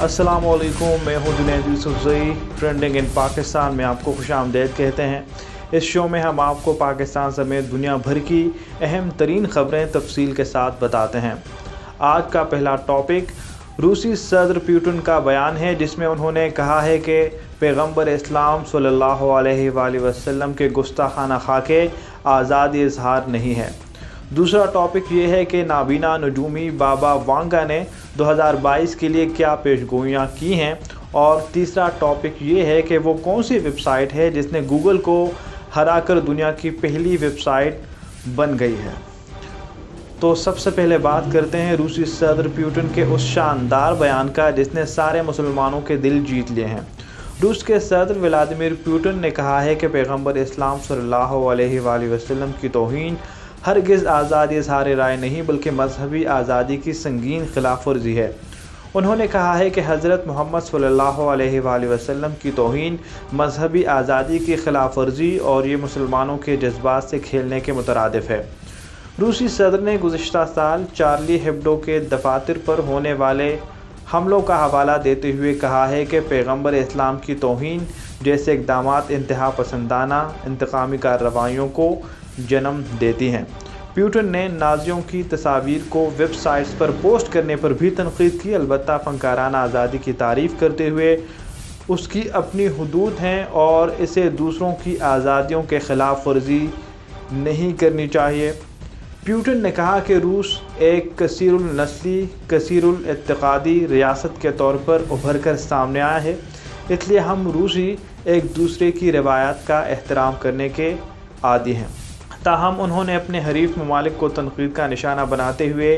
अस्सलाम वालेकुम, मैं हूं जुनैद यूसुफज़ई। ट्रेंडिंग इन पाकिस्तान में आपको खुशामदीद कहते हैं। इस शो में हम आपको पाकिस्तान समेत दुनिया भर की अहम तरीन ख़बरें तफसील के साथ बताते हैं। आज का पहला टॉपिक रूसी सदर पुतिन का बयान है, जिसमें उन्होंने कहा है कि पैगम्बर इस्लाम सल्लल्लाहु अलैहि वसल्लम के गुस्ताखाना खाके आज़ादी इजहार नहीं है। दूसरा टॉपिक ये है कि नाबीना नजूमी बाबा वांगा ने 2022 के लिए क्या पेशगोइयाँ की हैं। और तीसरा टॉपिक ये है कि वो कौन सी वेबसाइट है जिसने गूगल को हराकर दुनिया की पहली वेबसाइट बन गई है। तो सबसे पहले बात करते हैं रूसी सदर पुतिन के उस शानदार बयान का जिसने सारे मुसलमानों के दिल जीत लिए हैं। रूस के सदर व्लादिमीर पुतिन ने कहा है कि पैगम्बर इस्लाम सल्लल्लाहु अलैहि वसल्लम की तौहीन हरगिज़ आज़ादी इज़हार राय नहीं बल्कि मजहबी आज़ादी की संगीन खिलाफ वर्जी है। उन्होंने कहा है कि हज़रत मोहम्मद सल्लल्लाहु अलैहि वसल्लम की तौहीन मजहबी आज़ादी की खिलाफ वर्जी और ये मुसलमानों के जज्बात से खेलने के मुतरादिफ है। रूसी सदर ने गुज़िश्ता साल चार्ली हेब्डो के दफातर पर होने वाले हमलों का हवाला देते हुए कहा है कि पैगम्बर इस्लाम की तौहीन जैसे इक़दामात इंतहा पसंदाना इंतकामी कार्रवाइयों को जन्म देती हैं। पुतिन ने नाज़ियों की तस्वीर को वेबसाइट्स पर पोस्ट करने पर भी तनक़ीद की, अलबत्ता फ़नकाराना आज़ादी की तारीफ़ करते हुए उसकी अपनी हुदूद हैं और इसे दूसरों की आज़ादियों के ख़िलाफ़ वर्जी नहीं करनी चाहिए। पुतिन ने कहा कि रूस एक कसीरुल नस्ली कसीरुल इत्तेक़ादी रियासत के तौर पर उभर कर सामने आया है, इसलिए हम रूसी एक दूसरे की रवायात का एहतराम करने के आदी हैं। ताहम उन्होंने अपने हरीफ ममालिक को तनक़ीद का निशाना बनाते हुए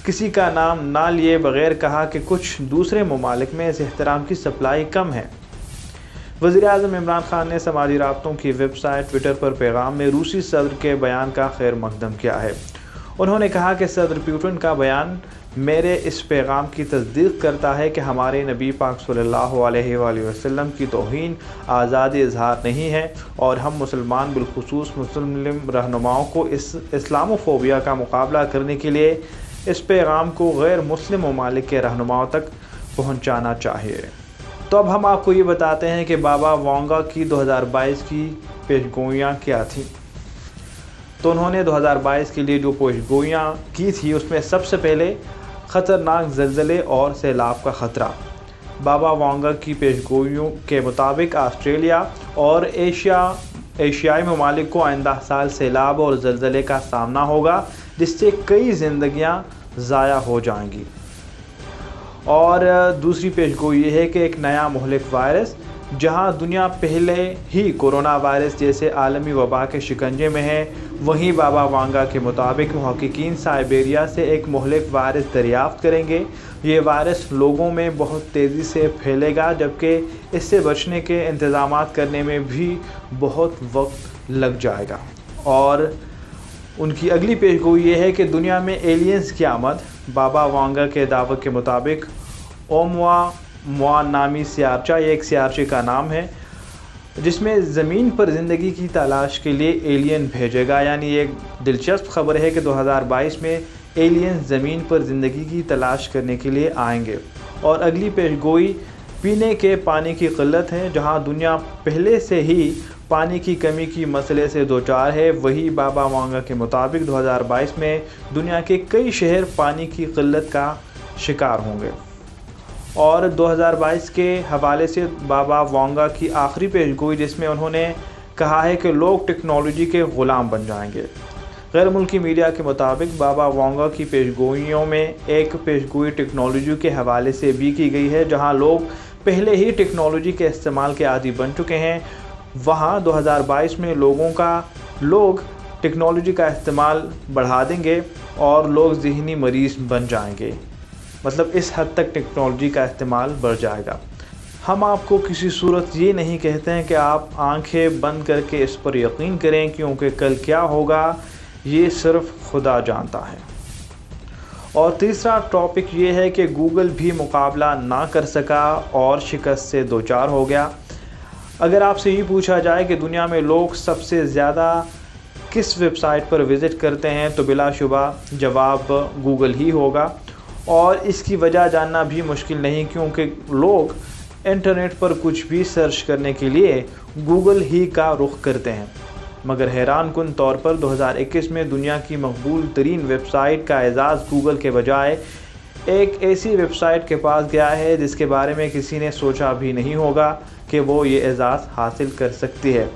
किसी का नाम ना लिए बगैर कहा कि कुछ दूसरे ममालिक में इस एहतराम की सप्लाई कम है। वज़ीर-ए-आज़म इमरान खान ने समाजी राब्तों की वेबसाइट ट्विटर पर पैगाम में रूसी सदर के बयान का खैर मकदम किया है। उन्होंने कहा कि सदर पुतिन का बयान मेरे इस पैगाम की तस्दीक करता है कि हमारे नबी पाक सल्लल्लाहु अलैहि वसल्लम की तौहीन आज़ादी इजहार नहीं है और हम मुसलमान बिलखुसूस मुस्लिम रहनुमाओं को इस इस्लामोफोबिया का मुकाबला करने के लिए इस पैगाम को गैर मुस्लिम ममालिक के रहनुमाओं तक पहुँचाना चाहिए। तो अब हम आपको ये बताते हैं कि बाबा वांगा की 2022 की पेशगोइयाँ क्या थीं। तो उन्होंने 2022 के लिए जो पेशगोइयाँ की थी उसमें सबसे पहले ख़तरनाक ज़लज़ले और सैलाब का ख़तरा। बाबा वांगा की पेशगोइयों के मुताबिक ऑस्ट्रेलिया और एशियाई ममालिक को आइंदा साल सैलाब और ज़लज़ले का सामना होगा, जिससे कई ज़िंदगियाँ ज़ाया हो जाएंगी। और दूसरी पेशगोई ये है कि एक नया मुहलिक वायरस, जहां दुनिया पहले ही कोरोना वायरस जैसे आलमी वबा के शिकंजे में है, वहीं बाबा वांगा के मुताबिक मुहक्किकीन साइबेरिया से एक मुहलिक वायरस दरियाफ्त करेंगे। ये वायरस लोगों में बहुत तेज़ी से फैलेगा, जबकि इससे बचने के इंतज़ामात करने में भी बहुत वक्त लग जाएगा। और उनकी अगली पेशगोई ये है कि दुनिया में एलियंस की आमद। बाबा वांगा के दावे के मुताबिक ओमुआ नामी सियारचा, ये एक सियारचे का नाम है जिसमें ज़मीन पर ज़िंदगी की तलाश के लिए एलियन भेजेगा। यानी ये एक दिलचस्प खबर है कि 2022 में एलियन ज़मीन पर ज़िंदगी की तलाश करने के लिए आएंगे। और अगली पेशगोई पीने के पानी की क़िल्लत है, जहां दुनिया पहले से ही पानी की कमी की मसले से दो चार है। वही बाबा वांगा के मुताबिक 2022 में दुनिया के कई शहर पानी की क़िल्लत का शिकार होंगे। और 2022 के हवाले से बाबा वांगा की आखिरी पेशगोई, जिसमें उन्होंने कहा है कि लोग टेक्नोलॉजी के ग़ुलाम बन जाएंगे। गैर मुल्की मीडिया के मुताबिक बाबा वांगा की पेशगोइयों में एक पेशगोई टेक्नोलॉजी के हवाले से भी की गई है, जहां लोग पहले ही टेक्नोलॉजी के इस्तेमाल के आदी बन चुके हैं। वहां 2022 में लोग टेक्नोलॉजी का इस्तेमाल बढ़ा देंगे और लोग ज़हनी मरीज़ बन जाएंगे। मतलब इस हद तक टेक्नोलॉजी का इस्तेमाल बढ़ जाएगा। हम आपको किसी सूरत ये नहीं कहते हैं कि आप आंखें बंद करके इस पर यकीन करें, क्योंकि कल क्या होगा ये सिर्फ खुदा जानता है। और तीसरा टॉपिक ये है कि गूगल भी मुकाबला ना कर सका और शिकस्त से दो चार हो गया। अगर आपसे ये पूछा जाए कि दुनिया में लोग सबसे ज़्यादा किस वेबसाइट पर विज़िट करते हैं, तो बिलाशुबा जवाब गूगल ही होगा। اور اس کی وجہ جاننا بھی مشکل نہیں، کیونکہ لوگ انٹرنیٹ پر کچھ بھی سرچ کرنے کے لیے گوگل ہی کا رخ کرتے ہیں۔ مگر حیران کن طور پر 2021 میں دنیا کی مقبول ترین ویب سائٹ کا اعزاز گوگل کے بجائے ایک ایسی ویب سائٹ کے پاس گیا ہے جس کے بارے میں کسی نے سوچا بھی نہیں ہوگا کہ وہ یہ اعزاز حاصل کر سکتی ہے۔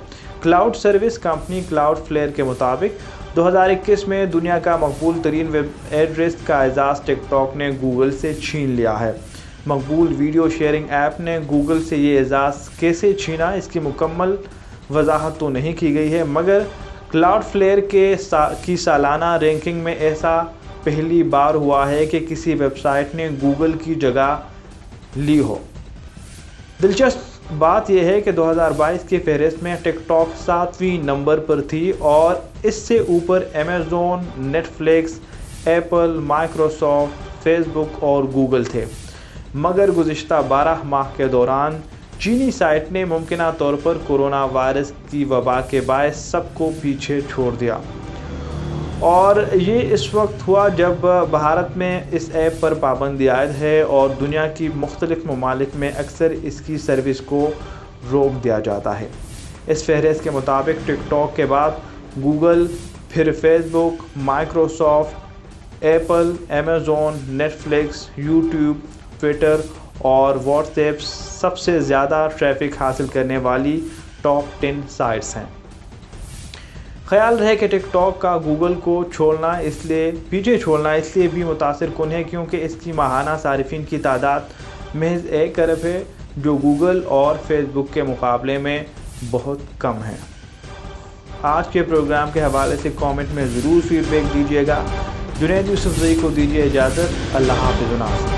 کلاؤڈ سروس کمپنی کلاؤڈ فلیئر کے مطابق 2021 میں دنیا کا مقبول ترین ویب ایڈریس کا اعزاز ٹک ٹاک نے گوگل سے چھین لیا ہے۔ مقبول ویڈیو شیئرنگ ایپ نے گوگل سے یہ اعزاز کیسے چھینا، اس کی مکمل وضاحت تو نہیں کی گئی ہے، مگر کلاؤڈ فلیئر کی سالانہ رینکنگ میں ایسا پہلی بار ہوا ہے کہ کسی ویب سائٹ نے گوگل کی جگہ لی ہو۔ دلچسپ بات یہ ہے کہ 2022 کی فہرست میں ٹک ٹاک 7ویں نمبر پر تھی اور اس سے اوپر Amazon, Netflix, Apple, Microsoft, Facebook اور گوگل تھے۔ مگر گزشتہ 12 ماہ کے دوران چینی سائٹ نے ممکنہ طور پر کورونا وائرس کی وبا کے باعث سب کو پیچھے چھوڑ دیا، اور یہ اس وقت ہوا جب بھارت میں اس ایپ پر پابندی عائد ہے اور دنیا کی مختلف ممالک میں اکثر اس کی سروس کو روک دیا جاتا ہے۔ اس فہرست کے مطابق ٹک ٹاک کے بعد گوگل، پھر Facebook, Microsoft, Apple, Amazon, Netflix, YouTube, Twitter اور واٹس ایپ سب سے زیادہ ٹریفک حاصل کرنے والی ٹاپ 10 سائٹس ہیں۔ خیال رہے کہ ٹک ٹاک کا گوگل کو پیچھے چھوڑنا اس لیے بھی متاثر کن ہے کیونکہ اس کی ماہانہ صارفین کی تعداد محض 1 ارب ہے، جو گوگل اور فیس بک کے مقابلے میں بہت کم ہے۔ آج کے پروگرام کے حوالے سے کامنٹ میں ضرور فیڈ بیک دیجیے گا۔ جنید یوسف زئی کو دیجیے اجازت۔ اللہ حافظ و ناصر۔